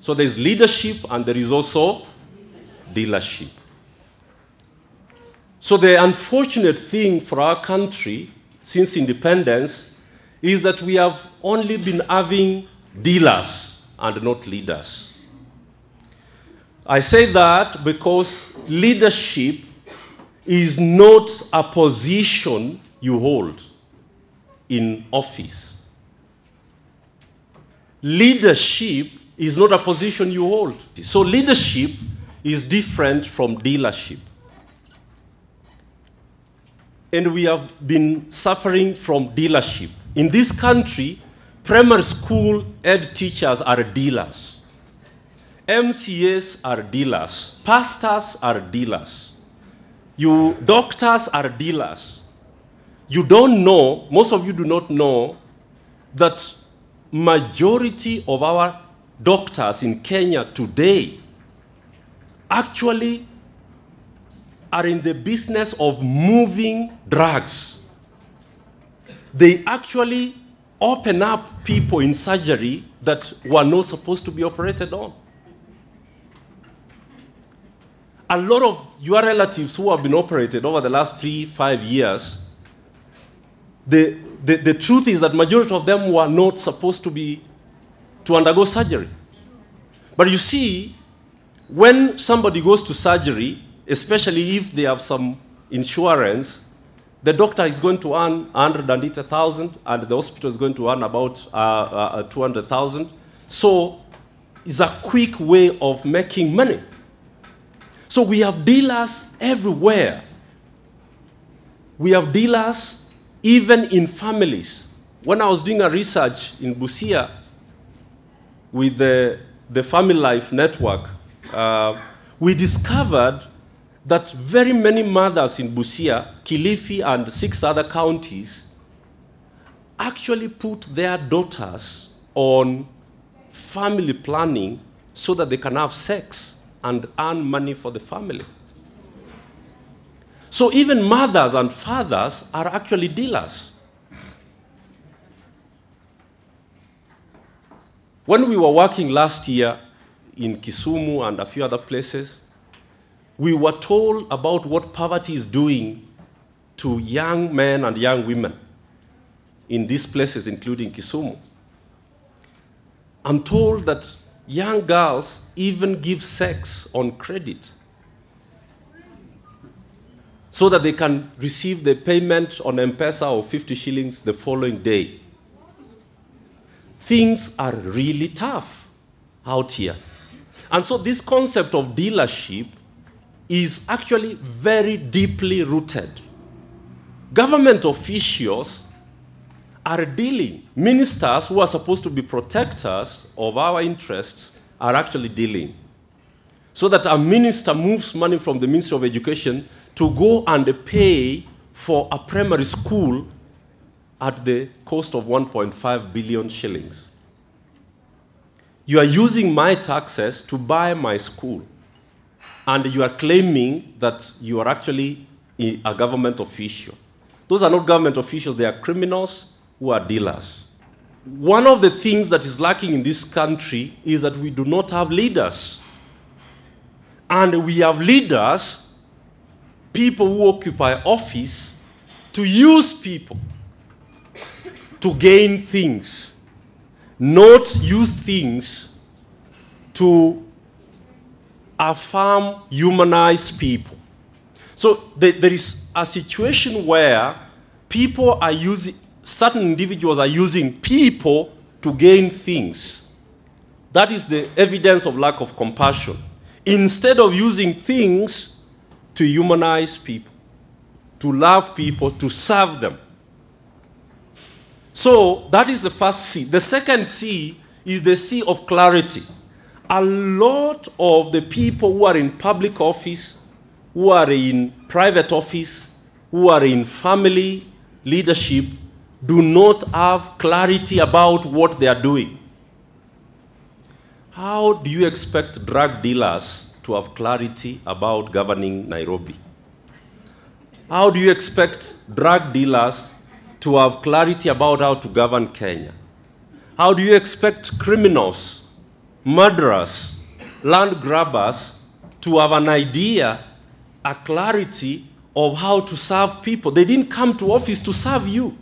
So there's leadership and there is also dealership. So the unfortunate thing for our country since independence is that we have only been having dealers and not leaders. I say that because leadership is not a position you hold in office. Leadership is not a position you hold. So leadership is different from dealership. And we have been suffering from dealership. In this country, primary school ed teachers are dealers. MCAs are dealers. Pastors are dealers. You doctors are dealers. You don't know, most of you do not know, that majority of our doctors in Kenya today actually are in the business of moving drugs. They actually open up people in surgery that were not supposed to be operated on. A lot of your relatives who have been operated over the last 3-5 years, the truth is that majority of them were not supposed to undergo surgery. But you see, when somebody goes to surgery, especially if they have some insurance, the doctor is going to earn 180,000 and the hospital is going to earn about 200,000. So it's a quick way of making money. So we have dealers everywhere. We have dealers even in families. When I was doing a research in Busia with the Family Life Network, we discovered that very many mothers in Busia, Kilifi, and 6 other counties actually put their daughters on family planning so that they can have sex and earn money for the family. So even mothers and fathers are actually dealers. When we were working last year in Kisumu and a few other places, we were told about what poverty is doing to young men and young women in these places, including Kisumu. I'm told that young girls even give sex on credit so that they can receive the payment on M-Pesa of 50 shillings the following day. Things are really tough out here. And so this concept of dealership is actually very deeply rooted. Government officials are dealing. Ministers who are supposed to be protectors of our interests are actually dealing. So that a minister moves money from the Ministry of Education to go and pay for a primary school at the cost of 1.5 billion shillings. You are using my taxes to buy my school. And you are claiming that you are actually a government official. Those are not government officials, they are criminals who are dealers. One of the things that is lacking in this country is that we do not have leaders. And we have leaders, people who occupy office, to use people to gain things, not use things to affirm, humanize people. So there is a situation where people are using, certain individuals are using people to gain things. That is the evidence of lack of compassion. Instead of using things to humanize people, to love people, to serve them. So that is the first C. The second C is the C of clarity. A lot of the people who are in public office, who are in private office, who are in family leadership, do not have clarity about what they are doing. How do you expect drug dealers to have clarity about governing Nairobi? How do you expect drug dealers to have clarity about how to govern Kenya? How do you expect criminals murderers, land grabbers, to have an idea, a clarity of how to serve people. They didn't come to office to serve you.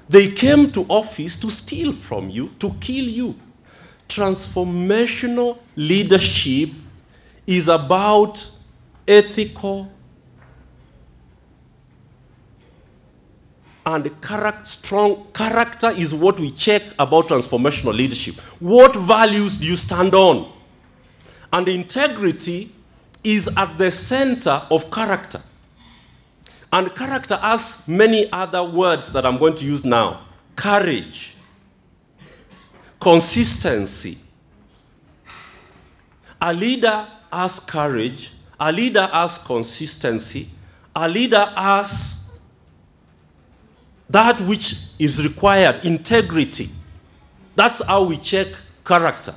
They came to office to steal from you, to kill you. Transformational leadership is about ethical and strong character is what we check about transformational leadership. What values do you stand on? And integrity is at the center of character. And character has many other words that I'm going to use now. Courage, consistency. A leader has courage, a leader has consistency, a leader has that which is required, integrity. That's how we check character.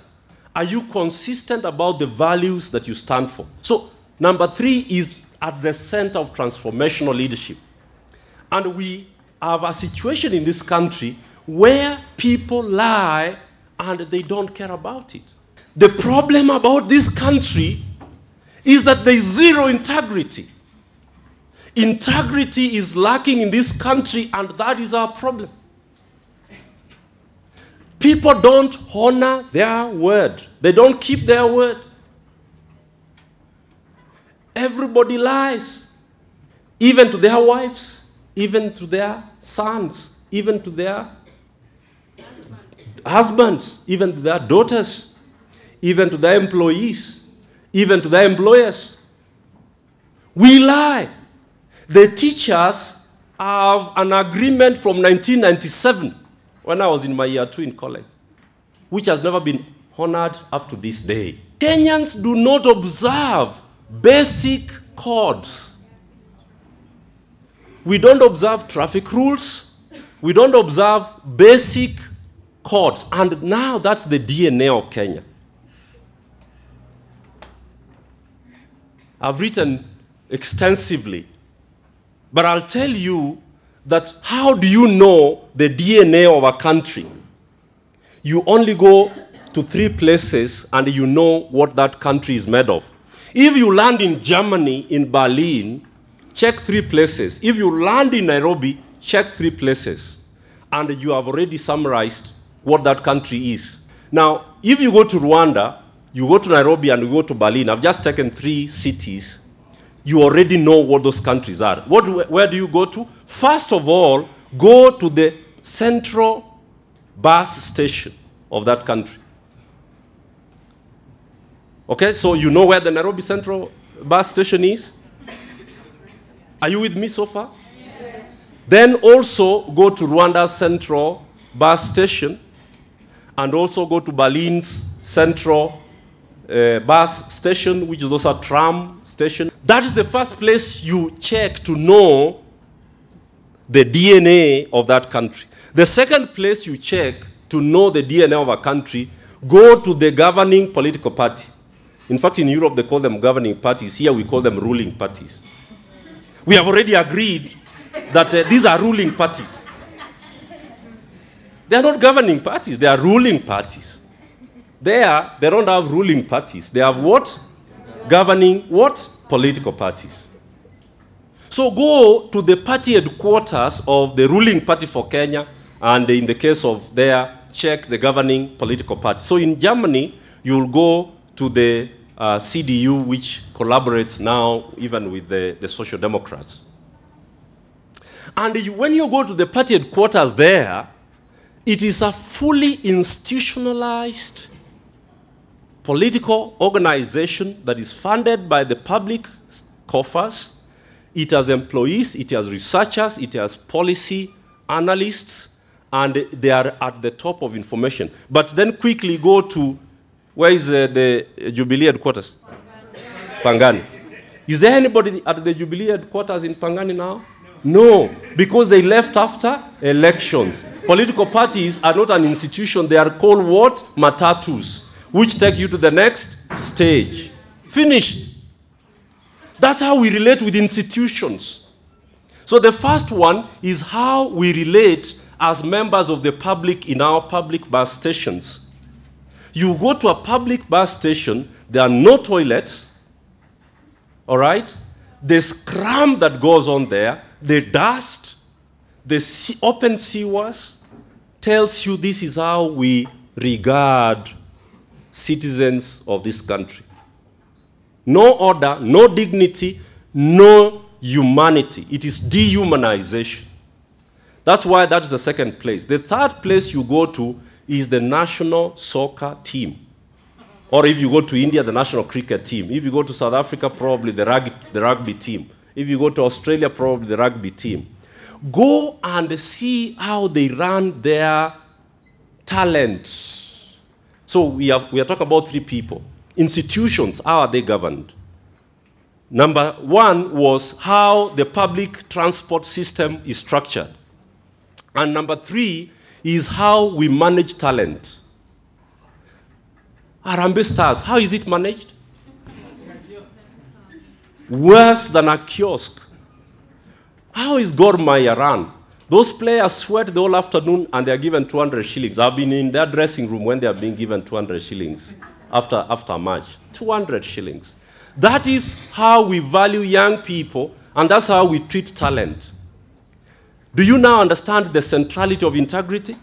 Are you consistent about the values that you stand for? So, number 3 is at the center of transformational leadership. And we have a situation in this country where people lie and they don't care about it. The problem about this country is that there is zero integrity. Integrity is lacking in this country, and that is our problem. People don't honor their word. They don't keep their word. Everybody lies, even to their wives, even to their sons, even to their husbands, even to their daughters, even to their employees, even to their employers. We lie. The teachers have an agreement from 1997, when I was in my year 2 in college, which has never been honored up to this day. Kenyans do not observe basic codes. We don't observe traffic rules. We don't observe basic codes. And now that's the DNA of Kenya. I've written extensively, but I'll tell you that how do you know the DNA of a country? You only go to 3 places and you know what that country is made of. If you land in Germany, in Berlin, check 3 places. If you land in Nairobi, check 3 places. And you have already summarized what that country is. Now, if you go to Rwanda, you go to Nairobi and you go to Berlin, I've just taken 3 cities, you already know what those countries are. Where do you go to? First of all, go to the central bus station of that country. Okay, so you know where the Nairobi Central bus station is? Are you with me so far? Yes. Then also go to Rwanda's Central bus station and also go to Berlin's Central bus station, which is also a tram station. That is the first place you check to know the DNA of that country. The second place you check to know the DNA of a country, go to the governing political party. In fact, in Europe, they call them governing parties. Here, we call them ruling parties. We have already agreed that these are ruling parties. They are not governing parties. They are ruling parties. They don't have ruling parties. They have what? Governing what? Political parties. So go to the party headquarters of the ruling party for Kenya, and in the case of there, check the governing political party. So in Germany, you'll go to the CDU, which collaborates now even with the Social Democrats. And when you go to the party headquarters there, it is a fully institutionalized political organization that is funded by the public coffers. It has employees, it has researchers, it has policy analysts, and they are at the top of information. But then quickly go to, where is the Jubilee headquarters? Pangani. Is there anybody at the Jubilee headquarters in Pangani now? No, because they left after elections. Political parties are not an institution. They are called what? Matatus, which take you to the next stage. Finished. That's how we relate with institutions. So the first one is how we relate as members of the public in our public bus stations. You go to a public bus station, there are no toilets, all right? The scrum that goes on there, the dust, the open sewers, tells you this is how we regard citizens of this country. No order, no dignity, no humanity. It is dehumanization. That's why that is the second place. The third place you go to is the national soccer team. Or if you go to India, the national cricket team. If you go to South Africa, probably the rugby team. If you go to Australia, probably the rugby team. Go and see how they run their talent. So we are talking about three people. Institutions, how are they governed? Number one was how the public transport system is structured. And number three is how we manage talent. Harambee Stars, how is it managed? Worse than a kiosk. How is Gor Mahia run? Those players sweat the whole afternoon and they are given 200 shillings. I've been in their dressing room when they are being given 200 shillings after a match. 200 shillings. That is how we value young people, and that's how we treat talent. Do you now understand the centrality of integrity?